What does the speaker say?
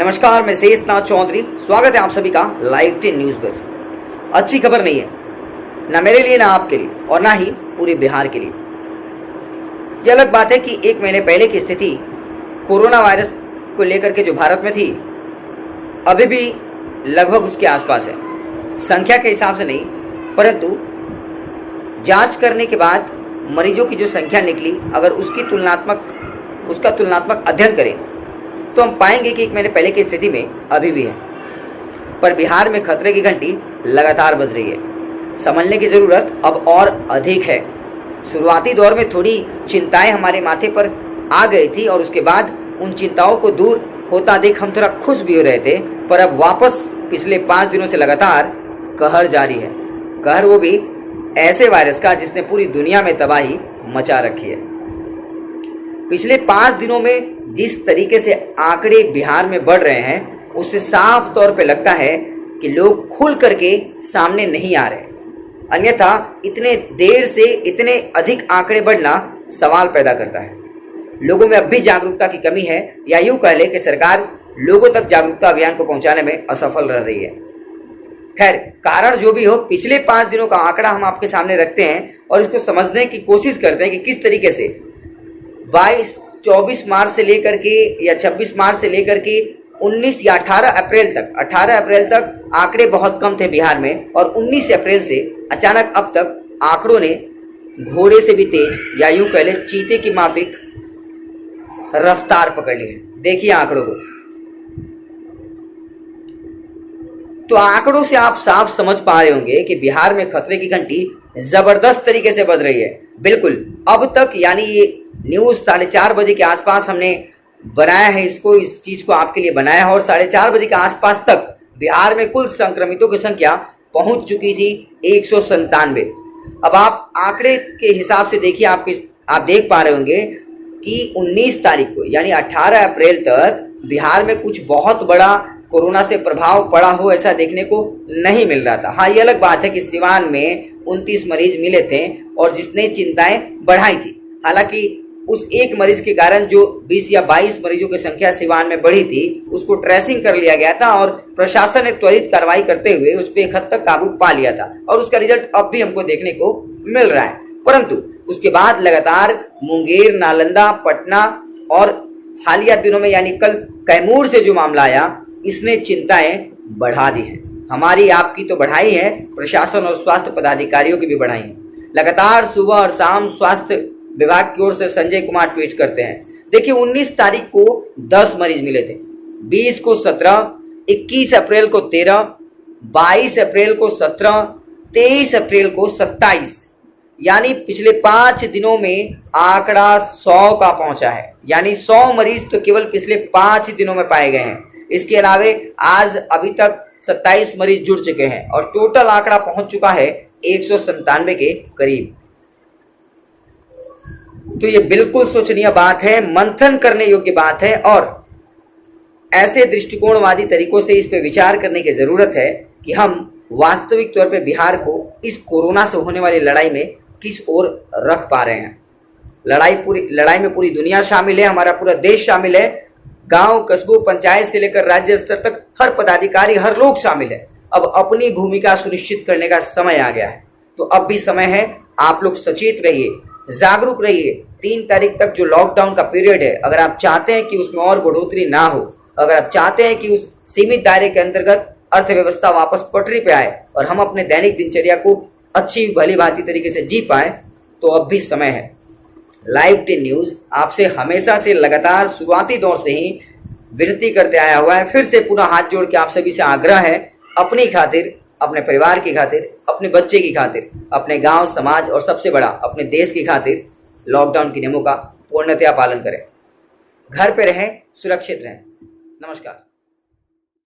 नमस्कार, मैं शेषनाथ चौधरी। स्वागत है आप सभी का लाइव 10 न्यूज़ पर। अच्छी खबर नहीं है, ना मेरे लिए, ना आपके लिए, और ना ही पूरे बिहार के लिए। यह अलग बात है कि एक महीने पहले की स्थिति कोरोना वायरस को लेकर के जो भारत में थी, अभी भी लगभग उसके आसपास है। संख्या के हिसाब से नहीं, परंतु जांच करने के बाद मरीजों की जो संख्या निकली, अगर उसका तुलनात्मक अध्ययन करें तो हम पाएंगे कि एक महीने पहले की स्थिति में अभी भी है। पर बिहार में खतरे की घंटी लगातार बज रही है। समझने की ज़रूरत अब और अधिक है। शुरुआती दौर में थोड़ी चिंताएं हमारे माथे पर आ गई थी और उसके बाद उन चिंताओं को दूर होता देख हम थोड़ा खुश भी हो रहे थे, पर अब वापस पिछले 5 दिनों से लगातार कहर जारी है। कहर वो भी ऐसे वायरस का जिसने पूरी दुनिया में तबाही मचा रखी है। पिछले 5 दिनों में जिस तरीके से आंकड़े बिहार में बढ़ रहे हैं, उससे साफ तौर पे लगता है कि लोग खुल करके सामने नहीं आ रहे। अन्यथा इतने देर से इतने अधिक आंकड़े बढ़ना सवाल पैदा करता है। लोगों में अब भी जागरूकता की कमी है, या यूं कह लें कि सरकार लोगों तक जागरूकता अभियान को पहुंचाने में असफल रह रही है। खैर, कारण जो भी हो, पिछले 5 दिनों का आंकड़ा हम आपके सामने रखते हैं और इसको समझने की कोशिश करते हैं कि किस तरीके से 24 मार्च से लेकर के या 26 मार्च से लेकर के 19 या 18 अप्रैल तक आंकड़े बहुत कम थे बिहार में, और 19 अप्रैल से अचानक अब तक आंकड़ों ने घोड़े से भी तेज, या यूं कह लें चीते की माफिक रफ्तार पकड़ ली है। देखिए आंकड़ों को, तो आंकड़ों से आप साफ समझ पा रहे होंगे कि बिहार में खतरे की घंटी जबरदस्त तरीके से बज रही है। बिल्कुल अब तक, यानी ये न्यूज़ 4:30 बजे के आसपास हमने बनाया है, इस चीज़ को आपके लिए बनाया है, और 4:30 बजे के आसपास तक बिहार में कुल संक्रमितों की संख्या पहुंच चुकी थी 197। अब आप आंकड़े के हिसाब से देखिए, आप देख पा रहे होंगे कि 19 तारीख को यानी 18 अप्रैल तक बिहार में कुछ बहुत बड़ा कोरोना से प्रभाव पड़ा हो ऐसा देखने को नहीं मिल रहा था। हाँ, ये अलग बात है कि सिवान में 29 मरीज मिले थे और जिसने चिंताएं बढ़ाई थी। हालांकि उस एक मरीज के कारण जो 20 या 22 मरीजों की संख्या सिवान में बढ़ी थी, उसको ट्रेसिंग कर लिया गया था और प्रशासन ने त्वरित कार्रवाई करते हुए उस पर एक हद तक काबू पा लिया था, और उसका रिजल्ट अब भी हमको देखने को मिल रहा है। परंतु उसके बाद लगातार मुंगेर, नालंदा, पटना और हालिया दिनों में यानी कल कैमूर से जो मामला आया, इसने चिंताएं बढ़ा दी है। हमारी आपकी तो बढ़ाई है, प्रशासन और स्वास्थ्य पदाधिकारियों की भी बढ़ाई है। लगातार सुबह और शाम स्वास्थ्य विभाग की ओर से संजय कुमार ट्वीट करते हैं। देखिए, 19 तारीख को 10 मरीज मिले थे, 20 को 17, 21 अप्रैल को 13, 22 अप्रैल को 17, 23 अप्रैल को 27, यानी पिछले 5 दिनों में आंकड़ा 100 का पहुंचा है। यानी 100 मरीज तो केवल पिछले 5 दिनों में पाए गए हैं। इसके अलावे आज अभी तक 27 मरीज जुड़ चुके हैं और टोटल आंकड़ा पहुंच चुका है 197 के करीब। तो ये बिल्कुल सोचनीय बात है, मंथन करने योग्य बात है, और ऐसे दृष्टिकोणवादी तरीकों से इस पे विचार करने की जरूरत है कि हम वास्तविक तौर पे बिहार को इस कोरोना से होने वाली लड़ाई में किस ओर रख पा रहे हैं। लड़ाई में पूरी दुनिया शामिल है, हमारा पूरा देश शामिल है, गांव, कस्बों, पंचायत से लेकर राज्य स्तर तक हर पदाधिकारी, हर लोग शामिल है। अब अपनी भूमिका सुनिश्चित करने का समय आ गया है। तो अब भी समय है, आप लोग सचेत रहिए, जागरूक रहिए। 3 तारीख तक जो लॉकडाउन का पीरियड है, अगर आप चाहते हैं कि उसमें और बढ़ोतरी ना हो, अगर आप चाहते हैं कि उस सीमित दायरे के अंतर्गत अर्थव्यवस्था वापस पटरी पे आए और हम अपने दैनिक दिनचर्या को अच्छी भली भांति तरीके से जी पाए, तो अब भी समय है। लाइव 10 न्यूज़ आपसे हमेशा से लगातार शुरुआती दौर से ही विनती करते आया हुआ है। फिर से पुनः हाथ जोड़ के आप सभी से आग्रह है, अपनी खातिर, अपने परिवार की खातिर, अपने बच्चे की खातिर, अपने गांव, समाज और सबसे बड़ा अपने देश की खातिर लॉकडाउन के नियमों का पूर्णतया पालन करें। घर पे रहें, सुरक्षित रहें। नमस्कार।